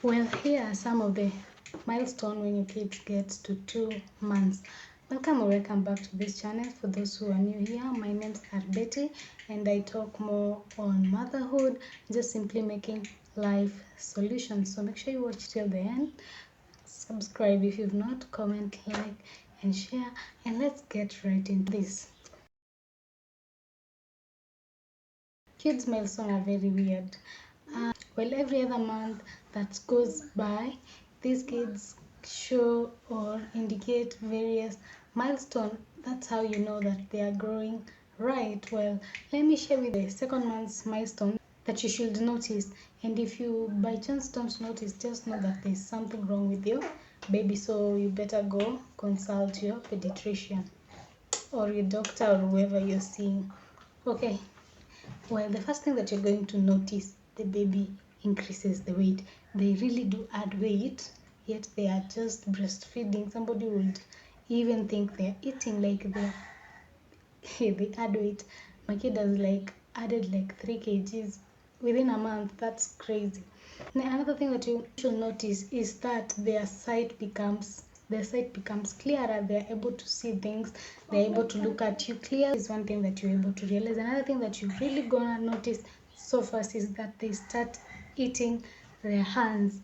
Well, here are some of the milestones when your kids get to 2 months. Welcome back to this channel. For those who are new here, my name is Betty and I talk more on motherhood, just simply making life solutions. So make sure you watch till the end. Subscribe if you've not, comment, like and share, and let's get right into this. Kids' milestones are very weird. Well, every other month that goes by, these kids show or indicate various milestones. That's how you know that they are growing right. Well, let me share with you the second month's milestone that you should notice. And if you by chance don't notice, just know that there's something wrong with your baby. So you better go consult your pediatrician or your doctor or whoever you're seeing. Okay. Well, the first thing that you're going to notice, the baby increases the weight. They really do add weight, yet they are just breastfeeding. Somebody would even think they're eating like they add weight. My kid has added 3 kgs within a month. That's crazy. Now, another thing that you should notice is that their sight becomes clearer. They're able to see things, they're able to look at you clear. Is one thing that you're able to realize. Another thing that you're really gonna notice so fast is that they start eating their hands.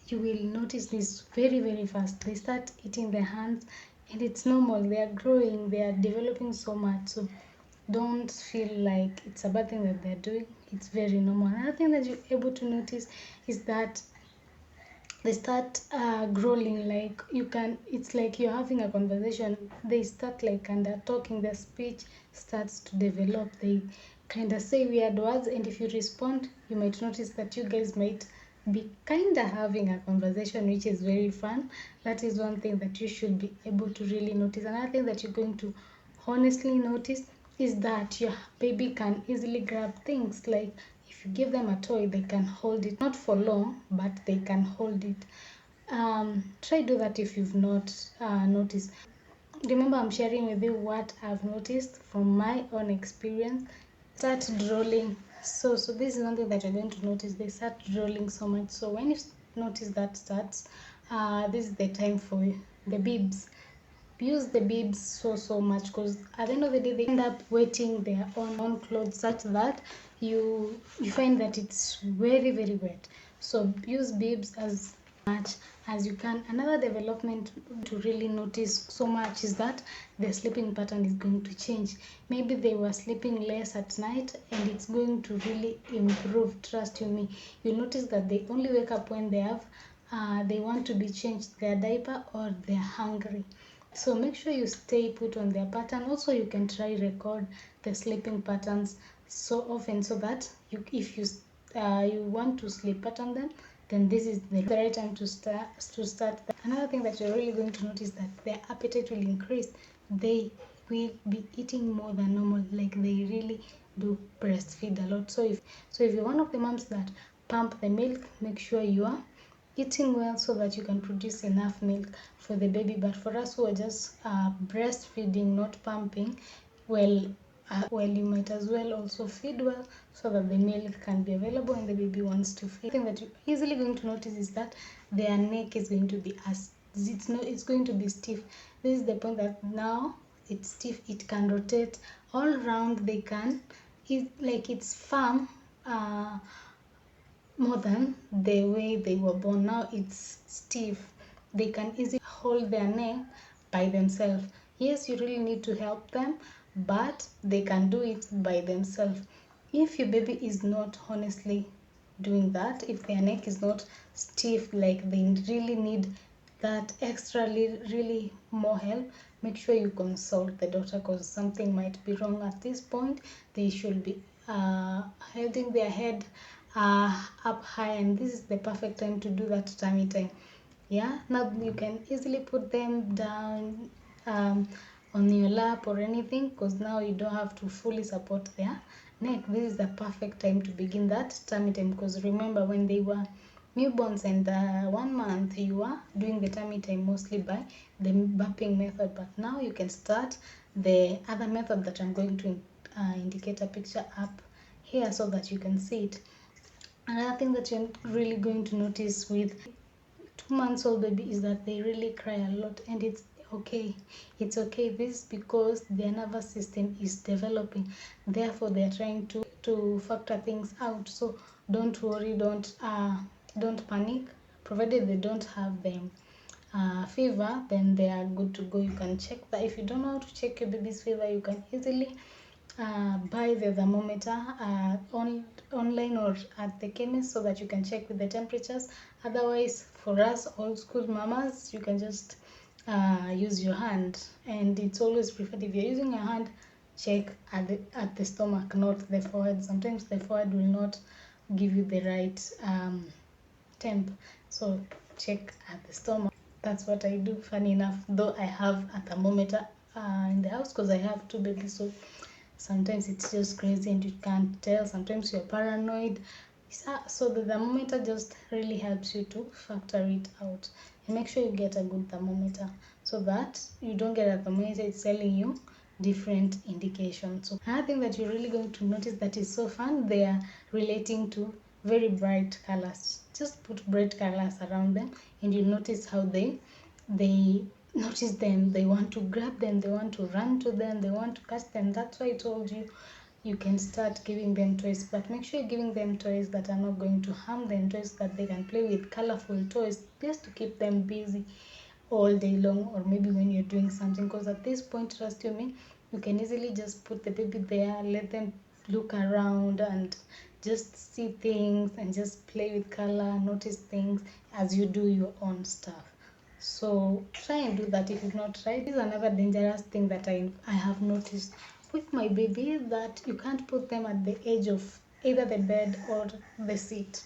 You will notice this very fast. They start eating their hands, and it's normal. They are growing, they are developing so much. So don't feel like it's a bad thing that they're doing. It's very normal. Another thing that you're able to notice is that they start growling. It's like you're having a conversation. They start talking. Their speech starts to develop. They kind of say weird words, and if you respond, you might notice that you guys might be kind of having a conversation, which is very fun. That is one thing that you should be able to really notice. Another thing that you're going to honestly notice is that your baby can easily grab things. Like if you give them a toy, they can hold it, not for long, but they can hold it. Try do that if you've not noticed. Remember, I'm sharing with you what I've noticed from my own experience. Start drooling. So this is one thing that you're going to notice. They start drooling so much. So when you notice that starts, this is the time for the bibs. Use the bibs so much, because at the end of the day they end up wetting their own clothes such that you find that it's very wet. So use bibs as much as you can. Another development to really notice so much is that their sleeping pattern is going to change. Maybe they were sleeping less at night, and it's going to really improve. Trust you me. You'll notice that they only wake up when they have they want to be changed their diaper or they're hungry. So make sure you stay put on their pattern. Also, you can try record the sleeping patterns so often, so that if you want to sleep pattern them, then this is the right time to start. Another thing that you're really going to notice, that their appetite will increase. They will be eating more than normal. Like they really do breastfeed a lot. So if you're one of the moms that pump the milk, make sure you are eating well so that you can produce enough milk for the baby. But for us who are just breastfeeding, not pumping, well, you might as well also feed well so that the milk can be available and the baby wants to feed. The thing that you're easily going to notice is that their neck is going to be it's going to be stiff. This is the point that now it's stiff. It can rotate all around. They can it's firm more than the way they were born. Now it's stiff. They can easily hold their neck by themselves. Yes, you really need to help them, but they can do it by themselves. If your baby is not honestly doing that, if their neck is not stiff, like they really need that extra really more help, make sure you consult the doctor, because something might be wrong at this point. They should be holding their head up high, and this is the perfect time to do that tummy time. Yeah, now you can easily put them down on your lap or anything, because now you don't have to fully support their neck. This is the perfect time to begin that tummy time, because remember, when they were newborns and 1 month, you are doing the tummy time mostly by the burping method. But now you can start the other method that I'm going to indicate a picture up here so that you can see it. Another thing that you're really going to notice with 2 months old baby is that they really cry a lot, and it's okay. It's okay. This is because their nervous system is developing, therefore they're trying to factor things out. So don't worry, don't panic, provided they don't have them fever, then they are good to go. You can check that. If you don't know how to check your baby's fever, you can easily buy the thermometer online or at the chemist, so that you can check with the temperatures. Otherwise, for us old school mamas, you can just use your hand, and it's always preferred, if you're using your hand, check at the stomach, not the forehead. Sometimes the forehead will not give you the right temp, so check at the stomach. That's what I do. Funny enough, though I have a thermometer in the house, because I have two babies, so sometimes it's just crazy and you can't tell. Sometimes you're paranoid. So the thermometer just really helps you to factor it out. And make sure you get a good thermometer, so that you don't get a thermometer it's telling you different indications. So another thing that you're really going to notice that is so fun, they are relating to very bright colors. Just put bright colors around them, and you notice how they notice them, they want to grab them, they want to run to them, they want to catch them. That's why I told you you can start giving them toys, but make sure you're giving them toys that are not going to harm them, toys that they can play with, colorful toys, just to keep them busy all day long, or maybe when you're doing something. Because at this point, trust you me, you can easily just put the baby there, let them look around and just see things and just play with color, notice things as you do your own stuff. So try and do that if you've not tried. This is another dangerous thing that I have noticed with my baby, that you can't put them at the edge of either the bed or the seat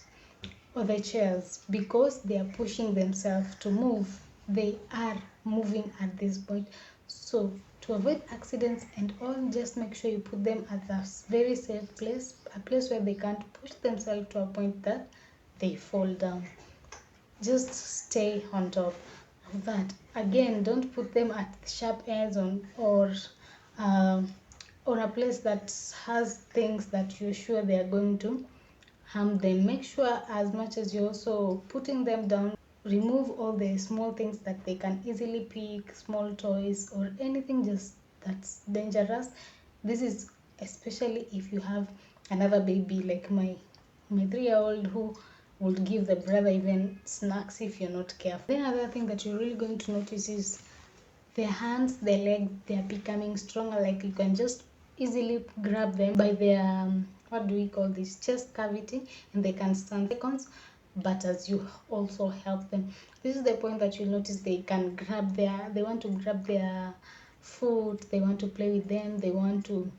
or the chairs, because they are pushing themselves to move. They are moving at this point. So to avoid accidents and all, just make sure you put them at a very safe place, a place where they can't push themselves to a point that they fall down. Just stay on top of that. Again, don't put them at sharp ends um, on a place that has things that you're sure they are going to harm them. Make sure, as much as you're also putting them down, remove all the small things that they can easily pick, small toys or anything just that's dangerous. This is especially if you have another baby like my 3-year-old, who would give the brother even snacks if you're not careful. Then another thing that you're really going to notice is their hands, their legs, they are becoming stronger. Like you can just easily grab them by their what do we call this, chest cavity, and they can stand seconds. But as you also help them, this is the point that you'll notice they can grab they want to grab their foot, they want to play with them, they want to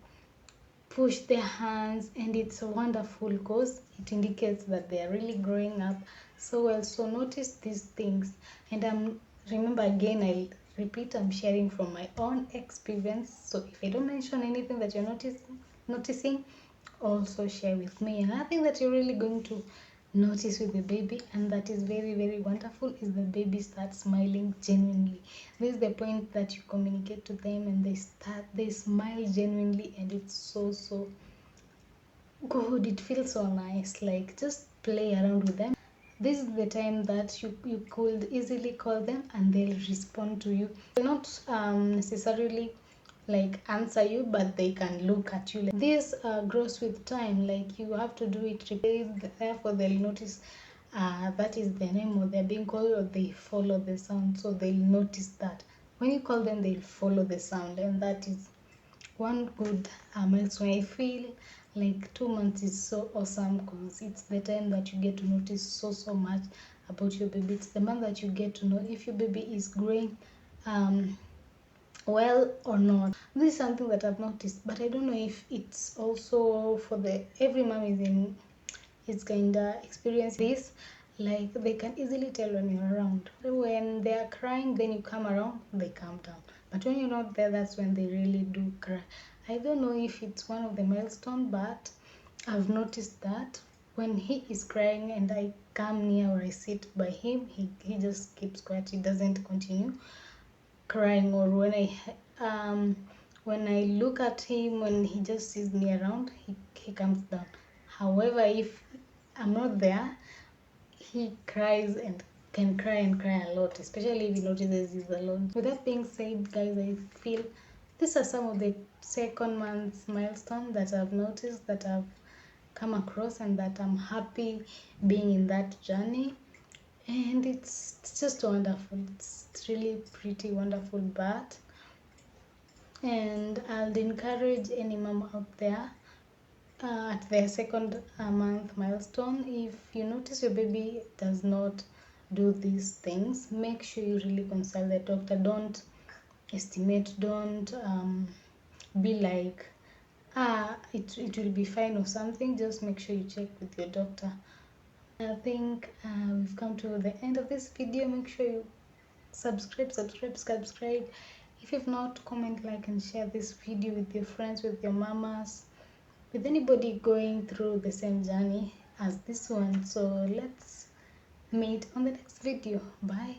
push their hands, and it's wonderful because it indicates that they are really growing up so well. So notice these things, and remember, again, I repeat, I'm sharing from my own experience. So if I don't mention anything that you're noticing, also share with me. Another thing that you're really going to notice with the baby, and that is very very wonderful, is the baby starts smiling genuinely. This is the point that you communicate to them and they smile genuinely, and it's so good. It feels so nice. Like, just play around with them. This is the time that you could easily call them and they'll respond to you. They'll not necessarily like answer you, but they can look at you. Like, this grows with time. Like, you have to do it repeatedly, therefore they'll notice that is the name, or they're being called, or they follow the sound. So they'll notice that when you call them, they'll follow the sound, and that is one good milestone. I feel like 2 months is so awesome, because it's the time that you get to notice so much about your baby. It's the month that you get to know if your baby is growing well or not. This is something that I've noticed, but I don't know if it's also for the every mom is kinda experience this. Like, they can easily tell when you're around. When they are crying, then you come around, they calm down. But when you're not there, that's when they really do cry. I don't know if it's one of the milestone, but I've noticed that when he is crying and I come near or I sit by him, he just keeps quiet. He doesn't continue crying. Or when I look at him, when he just sees me around, he comes down. However, if I'm not there, he cries and can cry and cry a lot, especially if he notices he's alone. With that being said, guys, I feel these are some of the second month's milestones that I've noticed, that I've come across, and that I'm happy being in that journey. And it's just wonderful. It's really pretty wonderful. But and I'll encourage any mom out there at their second month milestone, if you notice your baby does not do these things, make sure you really consult the doctor. Don't estimate, don't be like it will be fine or something. Just make sure you check with your doctor. I think we've come to the end of this video. Make sure you subscribe. If you've not, comment, like, and share this video with your friends, with your mamas, with anybody going through the same journey as this one. So let's meet on the next video. Bye.